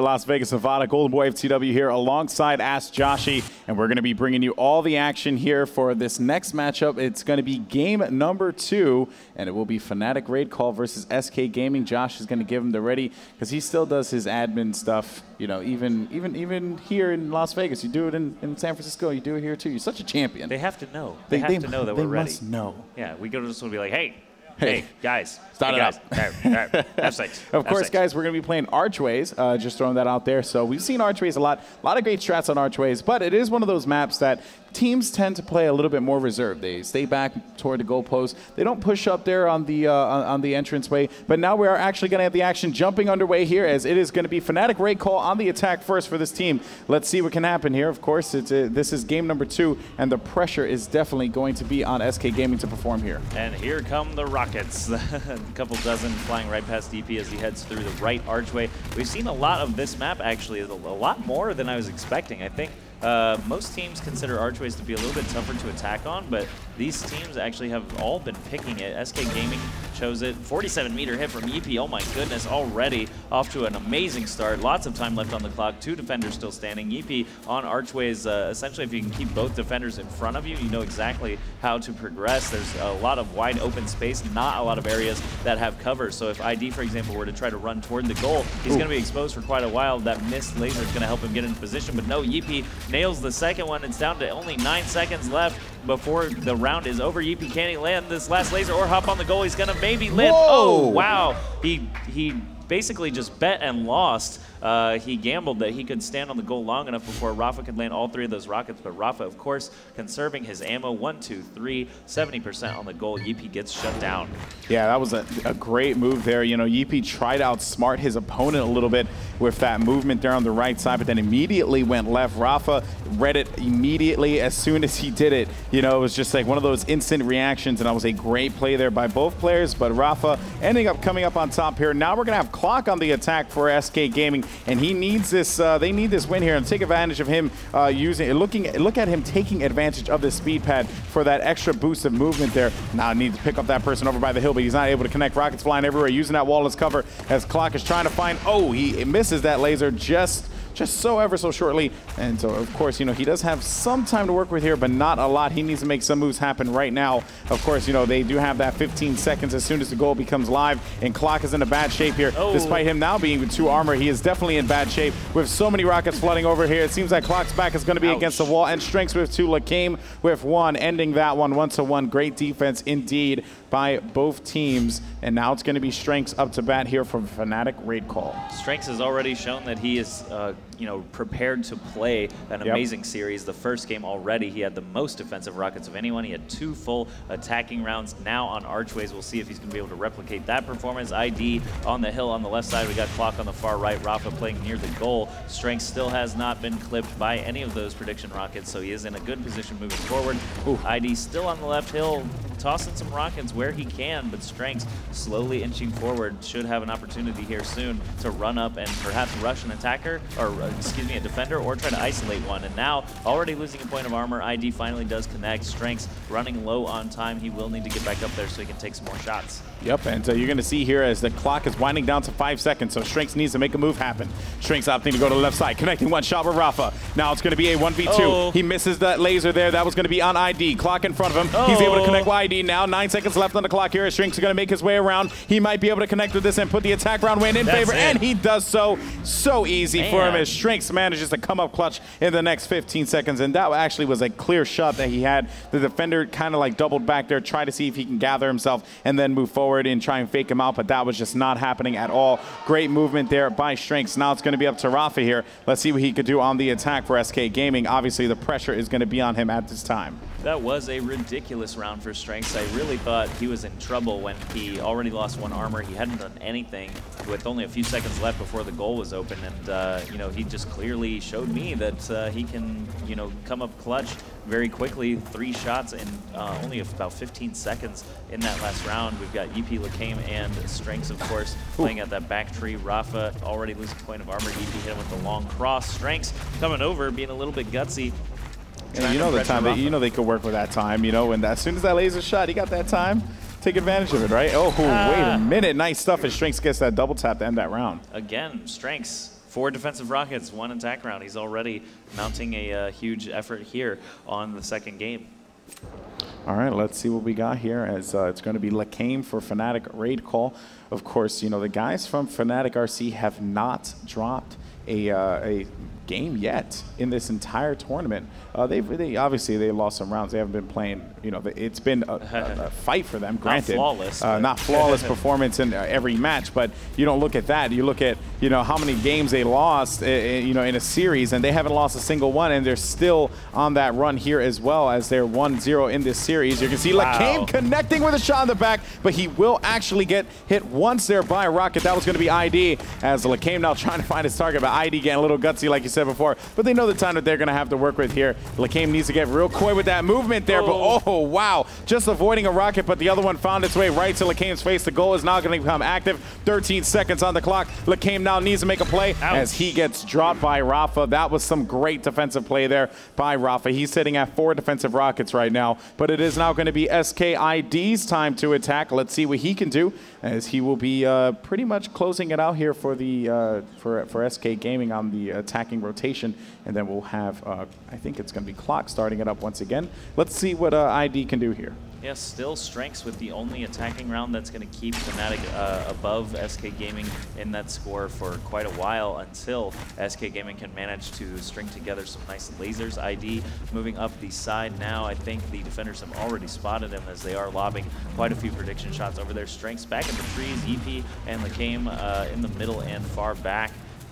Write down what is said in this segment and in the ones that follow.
Las Vegas, Nevada, Golden Boy FTW here alongside Ask Joshi, and we're going to be bringing you all the action here for this next matchup. It's going to be game number 2, and it will be Fnatic Raid Call versus SK Gaming. Josh is going to give him the ready because he still does his admin stuff. You know, even here in Las Vegas, you do it in San Francisco, you do it here too. You're such a champion. They have to know. They have to know that we're ready. They must know. Yeah, we go to this one and be like, hey, guys, start it up. F6. Of course, guys, we're going to be playing Archways, just throwing that out there. So we've seen Archways a lot of great strats on Archways, but it is one of those maps that teams tend to play a little bit more reserved. They stay back toward the goalpost. They don't push up there on the entranceway. But now we are actually going to have the action jumping underway here, as it is going to be Fnatic Raid Call on the attack first for this team. Let's see what can happen here. Of course, this is game number 2, and the pressure is definitely going to be on SK Gaming to perform here. And here come the Rockets. A couple dozen flying right past DP as he heads through the right archway. We've seen a lot of this map, actually, a lot more than I was expecting. I think most teams consider archways to be a little bit tougher to attack on, but these teams actually have all been picking it. SK Gaming chose it. 47-meter hit from Yeepy. Oh my goodness, already off to an amazing start. Lots of time left on the clock. 2 defenders still standing. Yeepy on archways. Essentially, if you can keep both defenders in front of you, you know exactly how to progress. There's a lot of wide open space, not a lot of areas that have cover. So if ID, for example, were to try to run toward the goal, he's going to be exposed for quite a while. That missed laser is going to help him get into position, but no, Yeepy nails the second one. It's down to only 9 seconds left before the round is over. Yeepy, can he land this last laser or hop on the goal? He's gonna maybe live. Whoa. Oh wow, he basically just bet and lost. He gambled that he could stand on the goal long enough before Rafa could land all 3 of those rockets, but Rafa, of course, conserving his ammo. 1, 2, 3, 70% on the goal. Yeepy gets shut down. Yeah, that was a great move there. You know, Yeepy tried to outsmart his opponent a little bit with that movement there on the right side, but then immediately went left. Rafa read it immediately as soon as he did it. You know, it was just like one of those instant reactions, and that was a great play there by both players, but Rafa ending up coming up on top here. Now we're going to have Clock on the attack for SK Gaming, and he needs this. They need this win here and take advantage of him look at him taking advantage of the speed pad for that extra boost of movement there. Now needs to pick up that person over by the hill, but he's not able to connect. Rockets flying everywhere, using that wall as cover as Clock is trying to find. Oh, he misses that laser just so ever so shortly. And so, of course, you know, he does have some time to work with here, but not a lot. He needs to make some moves happen right now. Of course, you know, they do have that 15 seconds as soon as the goal becomes live, and Clock is in a bad shape here. Oh. Despite him now being with 2 armor, he is definitely in bad shape with so many rockets flooding over here. It seems like Clock's back is going to be against the wall, and Strengths with 2, Lacame with 1, ending that one 1-1. Great defense indeed by both teams, and now it's going to be Strengths up to bat here from Fnatic Raid Call. Strengths has already shown that he is you know, prepared to play an amazing series. The first game already, he had the most defensive rockets of anyone. He had 2 full attacking rounds. Now on archways, we'll see if he's going to be able to replicate that performance. ID on the hill on the left side. We got Clock on the far right. Rafa playing near the goal. Strength still has not been clipped by any of those prediction rockets, so he is in a good position moving forward. Ooh. ID still on the left hill, tossing some rockets where he can, but Strength slowly inching forward. Should have an opportunity here soon to run up and perhaps rush an attacker, or excuse me, a defender, or try to isolate one. And now, already losing a point of armor, ID finally does connect. Strengths running low on time. He will need to get back up there so he can take some more shots. Yep, and you're going to see here as the clock is winding down to 5 seconds, so Strengths needs to make a move happen. Strengths opting to go to the left side, connecting one shot with Rafa. Now it's going to be a 1v2. Oh. He misses that laser there. That was going to be on ID. Clock in front of him. Oh. He's able to connect with ID now. 9 seconds left on the clock here. Strengths is going to make his way around. He might be able to connect with this and put the attack round win in favor, and he does so easy for him as Strengths manages to come up clutch in the next 15 seconds, and that actually was a clear shot that he had. The defender kind of like doubled back there, try to see if he can gather himself and then move forward and try and fake him out, but that was just not happening at all. Great movement there by Strengths. Now it's going to be up to Rafa here. Let's see what he could do on the attack for SK Gaming. Obviously, the pressure is going to be on him at this time. That was a ridiculous round for Strengths. I really thought he was in trouble when he already lost 1 armor. He hadn't done anything with only a few seconds left before the goal was open, and you know, he just clearly showed me that he can, you know, come up clutch very quickly. 3 shots in only about 15 seconds in that last round. We've got Yeepy, Lacame, and Strengths, of course, playing at that back tree. Rafa already losing a point of armor. Yeepy hit him with the long cross. Strengths coming over, being a little bit gutsy. And you know the time, you know they could work with that time, you know, and as soon as that laser shot, he got that time. Take advantage of it, right? Oh, wait a minute. Nice stuff as Strengths gets that double tap to end that round. Again, Strengths 4 defensive rockets, 1 attack round. He's already mounting a huge effort here on the second game. All right, let's see what we got here as it's going to be Lacame for Fnatic raid call. Of course, you know, the guys from Fnatic RC have not dropped a game yet in this entire tournament. They obviously lost some rounds. They haven't been playing. You know, it's been a fight for them. Granted, not flawless performance in every match, but you don't look at that. You look at how many games they lost. In a series, and they haven't lost a single one, and they're still on that run here as well as they're 1-0 in this series. You can see Lacame connecting with a shot in the back, but he will actually get hit once there by Rocket. That was going to be ID as Lacame now trying to find his target, but ID getting a little gutsy like you said before. But they know the time that they're going to have to work with here. Lacame needs to get real coy with that movement there, but oh wow, just avoiding a rocket, but the other one found its way right to Lacame's face. The goal is now going to become active. 13 seconds on the clock. Lacame now needs to make a play as he gets dropped by Rafa. That was some great defensive play there by Rafa. He's sitting at 4 defensive rockets right now, but it is now going to be SKID's time to attack. Let's see what he can do, as he will be pretty much closing it out here for the for SK Gaming on the attacking rotation, and then we'll have I think it's going to be Clock starting it up once again. Let's see what ID can do here. Yeah, still Strengths with the only attacking round that's going to keep Fnatic above SK Gaming in that score for quite a while, until SK Gaming can manage to string together some nice lasers. ID moving up the side now. I think the defenders have already spotted him as they are lobbing quite a few prediction shots over their Strengths. Back in the trees, EP and Lacame in the middle and far back,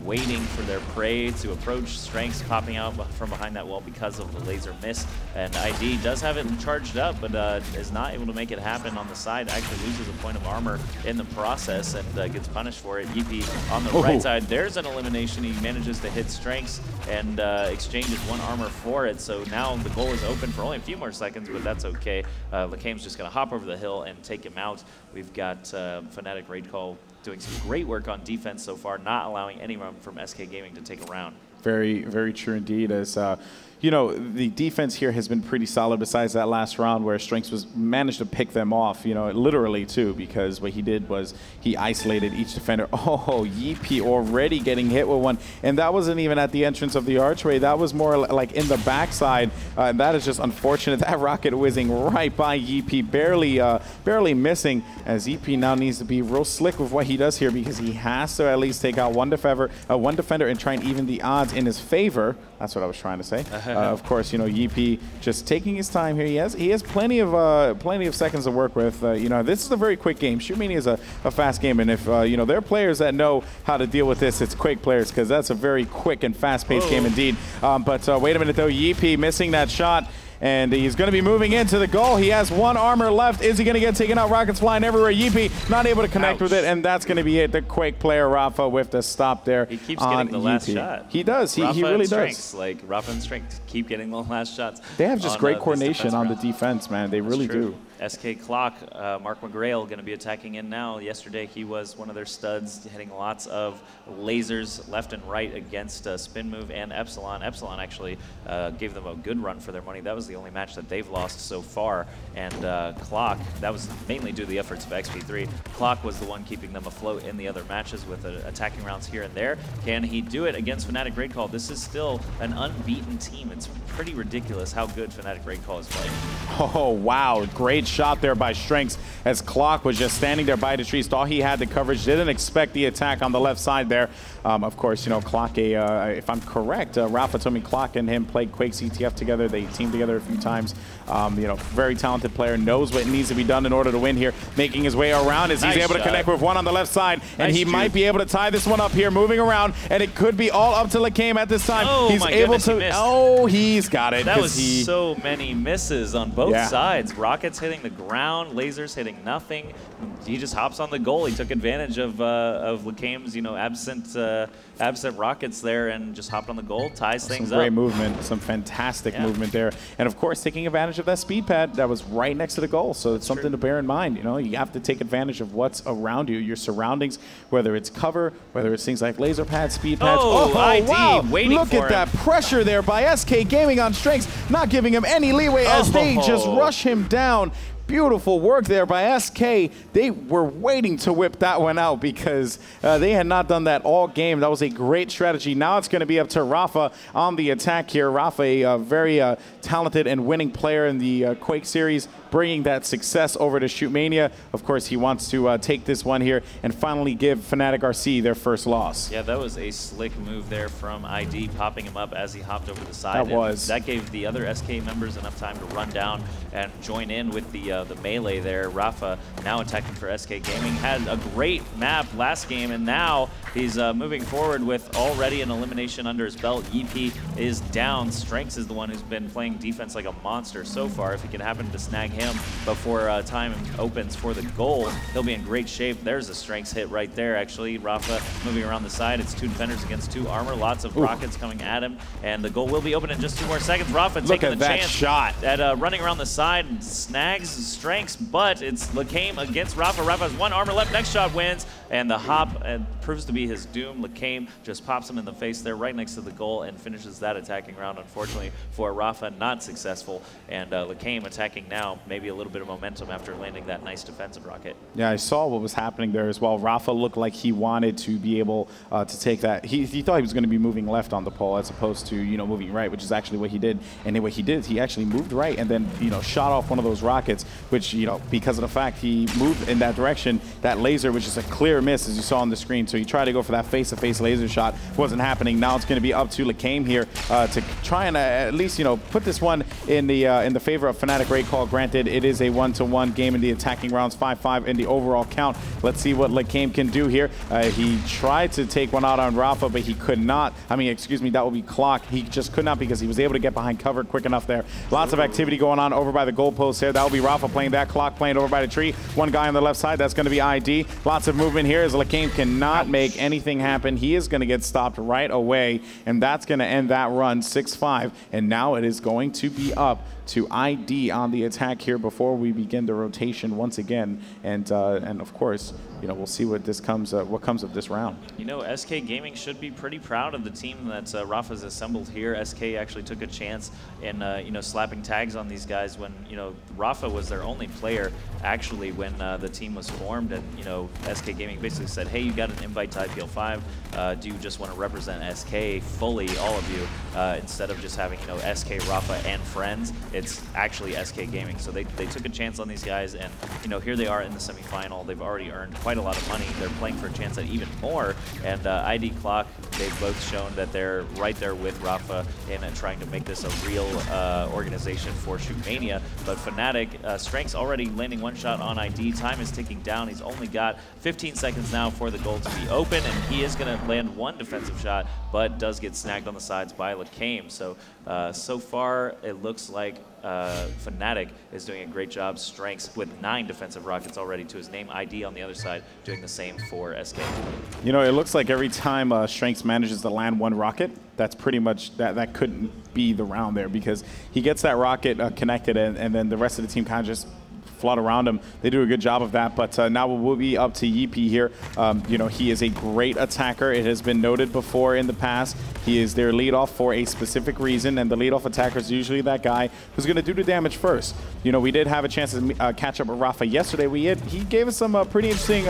waiting for their prey to approach. Strengths popping out from behind that wall because of the laser miss. And ID does have it charged up, but is not able to make it happen on the side. Actually loses a point of armor in the process and gets punished for it. EP on the right side, there's an elimination. He manages to hit Strengths and exchanges 1 armor for it. So now the goal is open for only a few more seconds, but that's okay. Lacame's just going to hop over the hill and take him out. We've got Fnatic raid call doing some great work on defense so far, not allowing anyone from SK Gaming to take a round. Very, very true indeed. As the defense here has been pretty solid besides that last round where Strengths managed to pick them off, literally too, because what he did was he isolated each defender. Oh, Yeepy already getting hit with one, and that wasn't even at the entrance of the archway. That was more like in the backside, and that is just unfortunate. That rocket whizzing right by Yeepy, barely missing, as Yeepy now needs to be real slick with what he does here, because he has to at least take out one defender and try and even the odds in his favor. That's what I was trying to say. Of course, Yeepy just taking his time here. He has plenty of seconds to work with. This is a very quick game. Shootmania is a fast game, and if there are players that know how to deal with this, it's Quake players, because that's a very quick and fast-paced game indeed. But wait a minute though, Yeepy missing that shot. And he's going to be moving into the goal. He has 1 armor left. Is he going to get taken out? Rockets flying everywhere. Yeepy not able to connect with it, and that's going to be it. The Quake player, Rafa, with the stop there. He keeps getting the last shot. He does. He really does. Like Rafa and Strength keep getting the last shots. They have just great coordination on the defense, man. They really do. SK Clock, Mark McGrail going to be attacking in now. Yesterday he was one of their studs, hitting lots of lasers left and right against Spin Move and Epsilon. Epsilon actually gave them a good run for their money. That was the only match that they've lost so far. And Clock, that was mainly due to the efforts of XP3. Clock was the one keeping them afloat in the other matches with attacking rounds here and there. Can he do it against Fnatic Raid Call? This is still an unbeaten team. It's pretty ridiculous how good Fnatic Raid Call is playing. Oh, wow. Great shot there by Strengths, as Clock was just standing there by the trees. Thought he had the coverage, didn't expect the attack on the left side there. Of course, Clock, if I'm correct, Rafa told me Clock and him played Quake CTF together. They teamed together a few times. Very talented player, knows what needs to be done in order to win here. Making his way around as he's able to connect with one on the left side, and he might be able to tie this one up here, moving around, and it could be all up to Lacame at this time. He's able to. Oh, he's got it. That was so many misses on both sides. Rockets hitting the ground, lasers hitting nothing. He just hops on the goal. He took advantage of Lacame's absent rockets there and just hopped on the goal, ties things up. Some great movement, some fantastic movement there, and of course taking advantage of that speed pad that was right next to the goal. So it's something to bear in mind. You have to take advantage of what's around you, your surroundings, whether it's cover, whether it's things like laser pads, speed pads. ID wow! Waiting Look at that pressure there by SK Gaming on Strengths, not giving him any leeway as they just rush him down. Beautiful work there by SK. They were waiting to whip that one out because they had not done that all game. That was a great strategy. Now it's going to be up to Rafa on the attack here. Rafa, a very talented and winning player in the Quake series, bringing that success over to Shootmania. Of course, he wants to take this one here and finally give Fnatic RC their first loss. Yeah, that was a slick move there from ID, popping him up as he hopped over the side. That gave the other SK members enough time to run down and join in with the melee there. Rafa now attacking for SK Gaming. Had a great map last game, and now he's moving forward with already an elimination under his belt. EP is down. Strengths is the one who's been playing defense like a monster so far. If he can happen to snag him before time opens for the goal, he'll be in great shape. There's a Strengths hit right there, actually. Rafa moving around the side. It's 2 defenders against 2 armor. Lots of rockets coming at him, and the goal will be open in just 2 more seconds. Rafa taking the chance shot at running around the side and snags Strengths, but it's Lacame against Rafa. Rafa has 1 armor left. Next shot wins, and the hop proves to be his doom. Lacame just pops him in the face there right next to the goal and finishes that attacking round. Unfortunately for Rafa, not successful, and Lacame attacking now, maybe a little bit of momentum after landing that nice defensive rocket. Yeah, I saw what was happening there as well. Rafa looked like he wanted to be able to take that. He thought he was going to be moving left on the pole as opposed to, you know, moving right, which is actually what he did. And what he did, he actually moved right and then, you know, shot off one of those rockets, which, you know, because of the fact he moved in that direction, that laser, which is a clear miss as you saw on the screen. So he tried to go for that face-to-face laser shot. Wasn't happening. Now it's going to be up to Lacame here to try and at least, you know, put this one in the favor of Fnatic Raid Call. Granted, it is a 1-to-1 game in the attacking rounds, 5-5 in the overall count. Let's see what Lacame can do here. He tried to take one out on Rafa, but he could not. I mean, excuse me, that would be Clock. He just could not because he was able to get behind cover quick enough there. Lots of activity going on over by the goalpost here. That will be Rafa playing that. Clock playing over by the tree. One guy on the left side, that's going to be ID. Lots of movement here as Lacame cannot make anything happen. He is going to get stopped right away, and that's going to end that run 6-5. And now it is going to be up to ID on the attack here before we begin the rotation once again. And of course, you know, we'll see what comes of this round. You know, SK Gaming should be pretty proud of the team that Rafa's assembled here. SK actually took a chance in you know, slapping tags on these guys when, you know, Rafa was their only player actually when the team was formed, and, you know, SK Gaming basically said, hey, you got an invite to IPL 5. Do you just want to represent SK fully, all of you, instead of just having, you know, SK, Rafa, and friends? It's actually SK Gaming. So they took a chance on these guys, and, you know, here they are in the semifinal. They've already earned quite a lot of money. They're playing for a chance at even more, and ID Clock, they've both shown that they're right there with Rafa in trying to make this a real organization for Shootmania. But Fnatic, Strengths already landing 1 shot on ID. Time is ticking down. He's only got 15 seconds now for the goal to be open, and he is going to land 1 defensive shot, but does get snagged on the sides by Lacame. So, so far, it looks like Fnatic is doing a great job. Strengths with 9 defensive rockets already to his name. ID on the other side doing the same for SK. You know, it looks like every time Strengths manages to land 1 rocket, that's pretty much, that couldn't be the round there, because he gets that rocket connected, and then the rest of the team kind of just flood around him. They do a good job of that, but now it will be up to Yeepy here. You know, he is a great attacker. It has been noted before in the past. He is their leadoff for a specific reason, and the leadoff attacker is usually that guy who's going to do the damage first. You know, we did have a chance to catch up with Rafa yesterday. He gave us some pretty interesting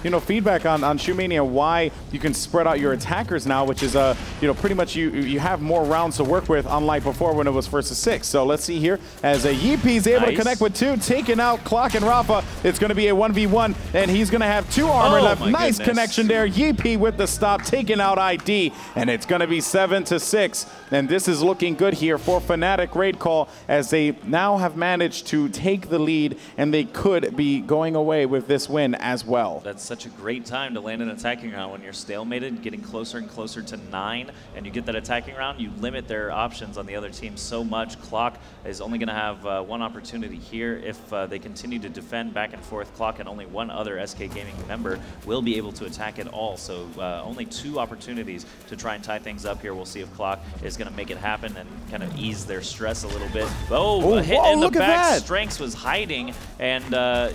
you know, feedback on Shootmania, why you can spread out your attackers now, which is you know, pretty much you have more rounds to work with, unlike before when it was 1st to 6. So let's see here as Yeepy is able to connect with 2, taking out Clock and Rafa. It's going to be a 1v1, and he's going to have 2 armor left. Nice connection there. Yeepy with the stop, taking out ID, and it's going to be 7-6. And this is looking good here for Fnatic Raid Call, as they now have managed to take the lead, and they could be going away with this win as well. That's such a great time to land an attacking round when you're stalemated, getting closer and closer to 9, and you get that attacking round. You limit their options on the other team so much. Clock is only going to have 1 opportunity here if they continue to defend back and forth. Clock and only 1 other SK Gaming member will be able to attack it all. So only 2 opportunities to try and tie things up here. We'll see if Clock is going to make it happen and kind of ease their stress a little bit. Oh, a hit in the back. Strengths was hiding and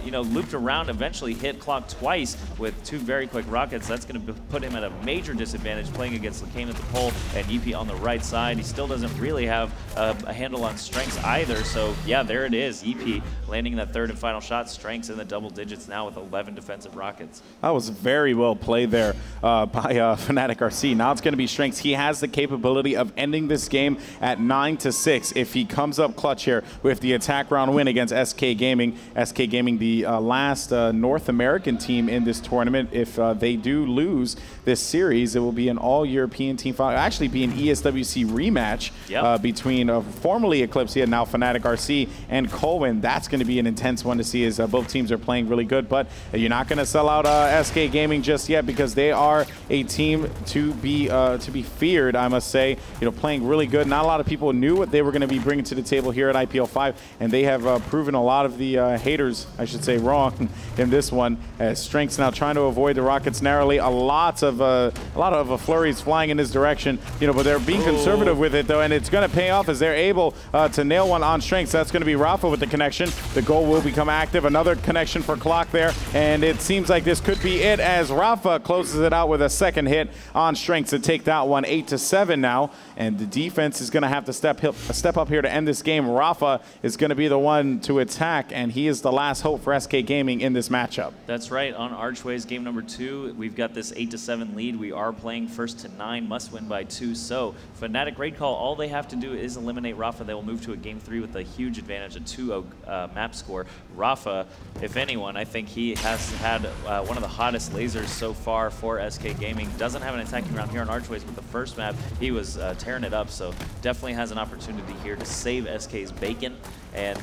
you know, looped around, eventually hit Clock twice with 2 very quick rockets. That's going to put him at a major disadvantage playing against Lacame at the pole and EP on the right side. He still doesn't really have a handle on Strengths either. So yeah, there it is. EP landing that that third and final shot. Strengths in the double digits now with 11 defensive rockets. That was very well played there by Fnatic RC. Now it's going to be Strengths. He has the capability of ending this game at 9-6 if he comes up clutch here with the attack round win against SK Gaming. SK Gaming, the last North American team in this tournament. If they do lose this series, it will be an all-European team final. Actually be an ESWC rematch between formerly Eclipse, now Fnatic RC, and Colwyn. That's going to be an intense one to see as both teams are playing really good. But you're not going to sell out SK Gaming just yet because they are a team to be feared, I must say. Playing really good. Not a lot of people knew what they were going to be bringing to the table here at IPL 5, and they have proven a lot of the haters, I should say, wrong in this one. Strengths now trying to avoid the rockets narrowly. A lot of flurries flying in his direction, but they're being conservative with it though, and it's going to pay off as they're able to nail one on Strengths. That's going to be Rafa with the connection. The goal will become active. Another connection for Clock there, and it seems like this could be it as Rafa closes it out with a second hit on Strengths to take that one 8-7 now, and the defense is going to have to step up here to end this game. Rafa is going to be the one to attack, and he is the last hope for SK Gaming in this matchup. That's right. On Archways game number 2, we've got this 8-7 lead. We are playing first to 9, must win by 2. So Fnatic Great Call, all they have to do is eliminate Rafa. They will move to a game 3 with a huge advantage, a 2-0 map score. Rafa, if anyone, I think he has had one of the hottest lasers so far for SK Gaming. Doesn't have an attacking round here on Archways, but the first map he was tearing it up. So definitely has an opportunity here to save SK's bacon and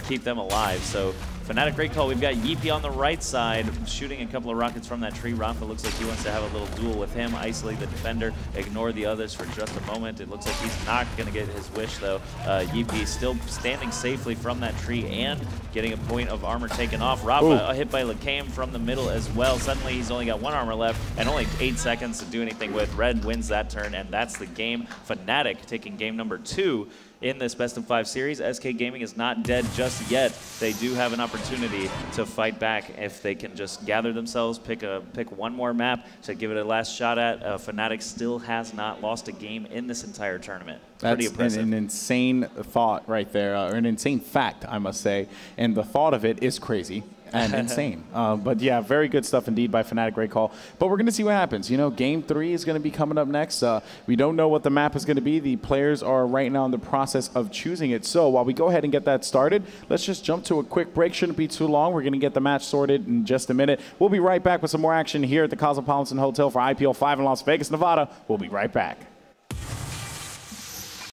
keep them alive. So Fnatic Great Call, we've got Yeepy on the right side shooting a couple of rockets from that tree. Rafa looks like he wants to have a little duel with him, isolate the defender, ignore the others for just a moment. It looks like he's not going to get his wish though. Yeepy still standing safely from that tree and getting a point of armor taken off. Rafa hit by Lakam from the middle as well. Suddenly he's only got 1 armor left and only 8 seconds to do anything with. Red wins that turn, and that's the game. Fnatic taking game number 2 in this best-of-5 series. SK Gaming is not dead just yet. They do have an opportunity to fight back if they can just gather themselves, pick one more map to give it a last shot at. Fnatic still has not lost a game in this entire tournament. Pretty impressive. That's an insane thought right there, or an insane fact, I must say. And the thought of it is crazy and insane. But yeah, very good stuff indeed by Fnatic. Great call. But we're going to see what happens. Game 3 is going to be coming up next. We don't know what the map is going to be. The players are right now in the process of choosing it. So while we go ahead and get that started, let's just jump to a quick break. Shouldn't be too long. We're going to get the match sorted in just a minute. We'll be right back with some more action here at the Cosmopolitan Hotel for IPL 5 in Las Vegas, Nevada. We'll be right back.